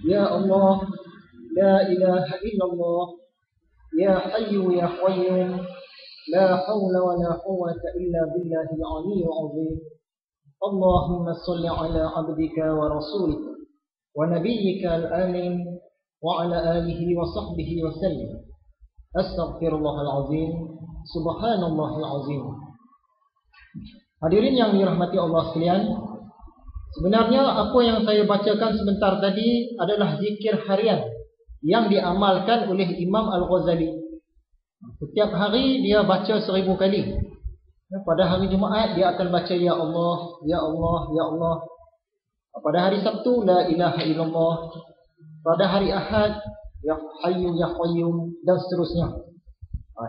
Ya Allah, la ilaha illallah, ya hayyu ya qayyum, la hawla wa la quwwata illa billahil aliyyil azim. Allahumma salli ala abdika wa rasulika wa nabiyyika al-amin wa ala alihi wa sahbihi wa sallim. Astaghfirullahal azim, subhanallahil azim. Hadirin yang dirahmati Allah sekalian, sebenarnya apa yang saya bacakan sebentar tadi adalah zikir harian yang diamalkan oleh Imam Al-Ghazali. Setiap hari dia baca 1000 kali. Pada hari Jumaat dia akan baca Ya Allah, Ya Allah, Ya Allah. Pada hari Sabtu La ilaha illallah. Pada hari Ahad Ya Hayyu Ya Qayyum, dan seterusnya.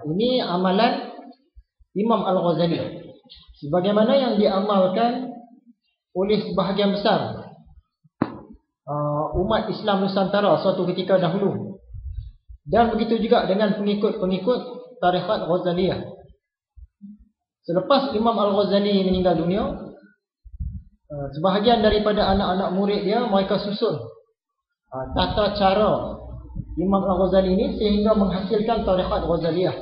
Ini amalan Imam Al-Ghazali, sebagaimana yang diamalkan oleh sebahagian besar umat Islam Nusantara suatu ketika dahulu, dan begitu juga dengan pengikut-pengikut tarekat Ghazaliyah. Selepas Imam Al-Ghazali meninggal dunia, sebahagian daripada anak-anak murid dia, mereka susun tata cara Imam Al-Ghazali ini sehingga menghasilkan tarekat Ghazaliyah.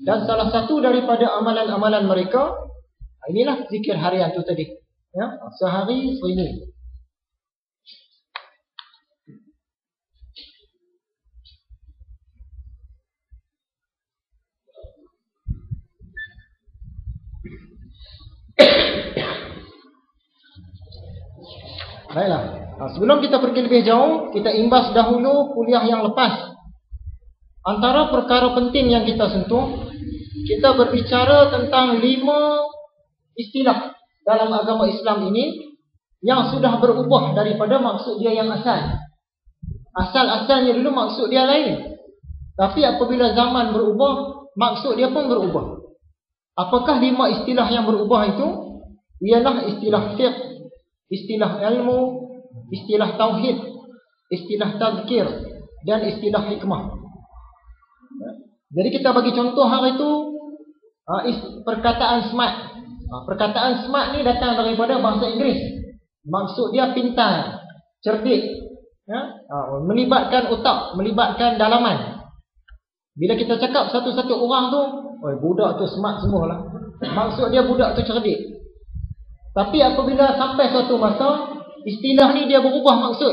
Dan salah satu daripada amalan-amalan mereka, inilah zikir harian tu tadi, ya, sehari 1000. Baiklah, sebelum kita pergi lebih jauh, kita imbas dahulu kuliah yang lepas. Antara perkara penting yang kita sentuh, kita berbicara tentang 5 istilah dalam agama Islam ini yang sudah berubah daripada maksud dia yang asal. Asal-asalnya dulu maksud dia lain, tapi apabila zaman berubah, maksud dia pun berubah. Apakah 5 istilah yang berubah itu? Ialah istilah fiqh, istilah ilmu, istilah tauhid, istilah tazkir, dan istilah hikmah. Jadi kita bagi contoh hari itu, perkataan smart. Perkataan smart ni datang daripada bahasa Inggeris. Maksud dia pintar, cerdik, ya? Melibatkan otak, melibatkan dalaman. Bila kita cakap satu-satu orang tu, budak tu smart semualah, maksud dia budak tu cerdik. Tapi apabila sampai suatu masa, istilah ni dia berubah maksud.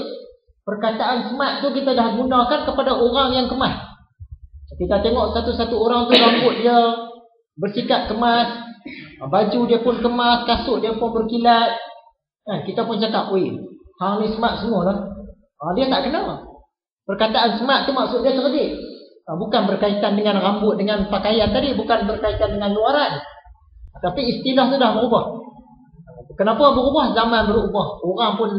Perkataan smart tu kita dah gunakan kepada orang yang kemas. Kita tengok satu-satu orang tu, rambut dia bersikat kemas, baju dia pun kemas, kasut dia pun berkilat. Kita pun cakap, hang ni smart semua lah. Dia tak kenal. Perkataan smart tu maksud dia cerdik. Bukan berkaitan dengan rambut, dengan pakaian tadi, bukan berkaitan dengan luaran. Tapi istilah tu dah berubah. Kenapa berubah? Zaman berubah, orang pun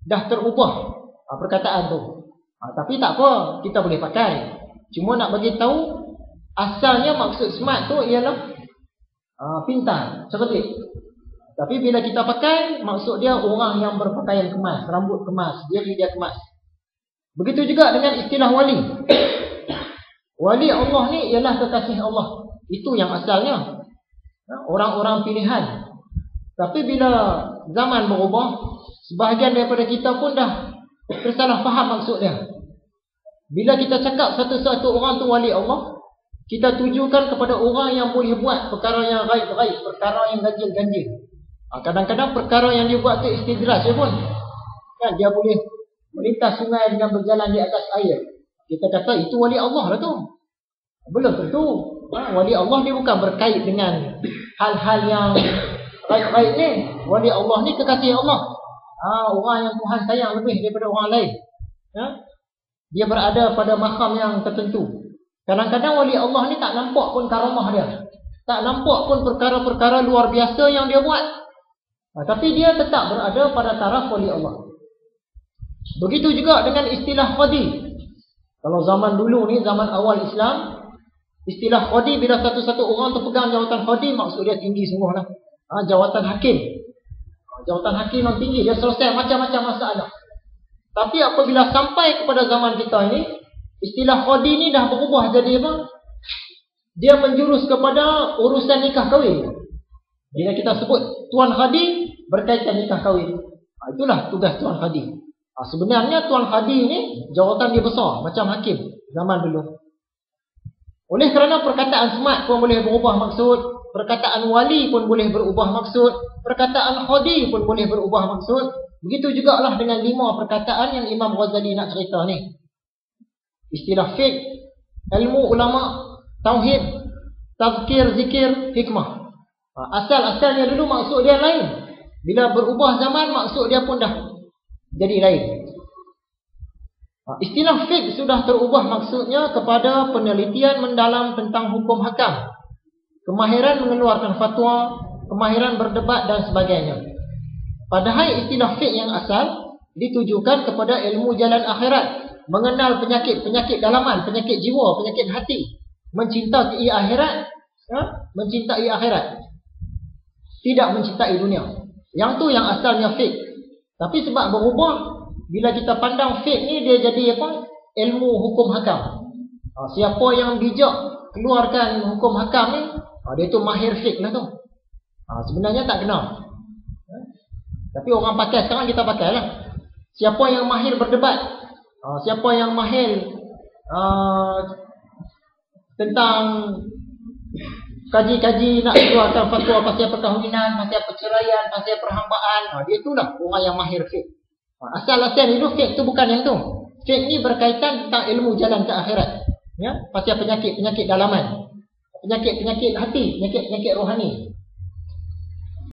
dah terubah perkataan tu. Tapi tak apa, kita boleh pakai. Cuma nak bagi tahu, asalnya maksud smart tu ialah pintar, cerdik. Tapi bila kita pakai, maksud dia orang yang berpakaian kemas, rambut kemas, diri dia kemas. Begitu juga dengan istilah wali. Wali Allah ni ialah kekasih Allah. Itu yang asalnya, orang-orang pilihan. Tapi bila zaman berubah, sebahagian daripada kita pun dah tersalah faham maksud dia. Bila kita cakap satu-satu orang tu wali Allah, kita tujukan kepada orang yang boleh buat perkara yang gaib-gaib, perkara yang ganjil-ganjil. Kadang-kadang perkara yang dia buat tu istidraj pun. Kan dia boleh melintas sungai dengan berjalan di atas air. Kita kata itu wali Allah lah tu. Belum tentu. Wali Allah dia bukan berkait dengan hal-hal yang gaib-gaib ni. Wali Allah ni kekasih Allah. Orang yang Tuhan sayang lebih daripada orang lain. Dia berada pada makam yang tertentu. Kadang-kadang wali Allah ni tak nampak pun karamah dia. Tak nampak pun perkara-perkara luar biasa yang dia buat. Tapi dia tetap berada pada taraf wali Allah. Begitu juga dengan istilah qadi. Kalau zaman dulu ni, zaman awal Islam, istilah qadi bila satu-satu orang tu pegang jawatan qadi, maksud dia tinggi semualah. Jawatan hakim. Jawatan hakim yang tinggi, dia selesai macam-macam masalah. Tapi apabila sampai kepada zaman kita ini, istilah qadi ni dah berubah jadi apa? Dia menjurus kepada urusan nikah kahwin. Bila kita sebut tuan qadi, berkaitan nikah kahwin. Itulah tugas tuan qadi. Sebenarnya Tuan Hadi ni jawatan dia besar macam hakim zaman dulu. Oleh kerana perkataan smart pun boleh berubah maksud, perkataan wali pun boleh berubah maksud, perkataan Hadi pun boleh berubah maksud. Begitu jugalah dengan 5 perkataan yang Imam Ghazali nak cerita ni. Istilah fiqh, ilmu ulama, tauhid, tazkir, zikir, hikmah. Asal-asalnya dulu maksud dia lain. Bila berubah zaman maksud dia pun dah jadi lain. Istilah fiqh sudah terubah maksudnya kepada penelitian mendalam tentang hukum hakam, kemahiran mengeluarkan fatwa, kemahiran berdebat dan sebagainya. Padahal istilah fiqh yang asal ditujukan kepada ilmu jalan akhirat, mengenal penyakit-penyakit dalaman, penyakit jiwa, penyakit hati, mencintai akhirat, mencintai akhirat, tidak mencintai dunia. Yang tu yang asalnya fiqh. Tapi sebab berubah, bila kita pandang fiqh ni dia jadi apa? Ilmu hukum hakam. Siapa yang bijak keluarkan hukum hakam ni, dia tu mahir fiqh lah tu. Sebenarnya tak kena. Tapi orang pakai sekarang, kita pakai lah. Siapa yang mahir berdebat, siapa yang mahir tentang kaji-kaji nak keluarkan fatwa pasal perkahwinan, pasal perceraian, pasal perhambaan, dia itulah orang yang mahir fiqh. Asal-asal itu fiqh tu bukan yang tu. Fiqh ni berkaitan tentang ilmu jalan ke akhirat, ya, pasal penyakit-penyakit dalaman, penyakit-penyakit hati, penyakit-penyakit rohani.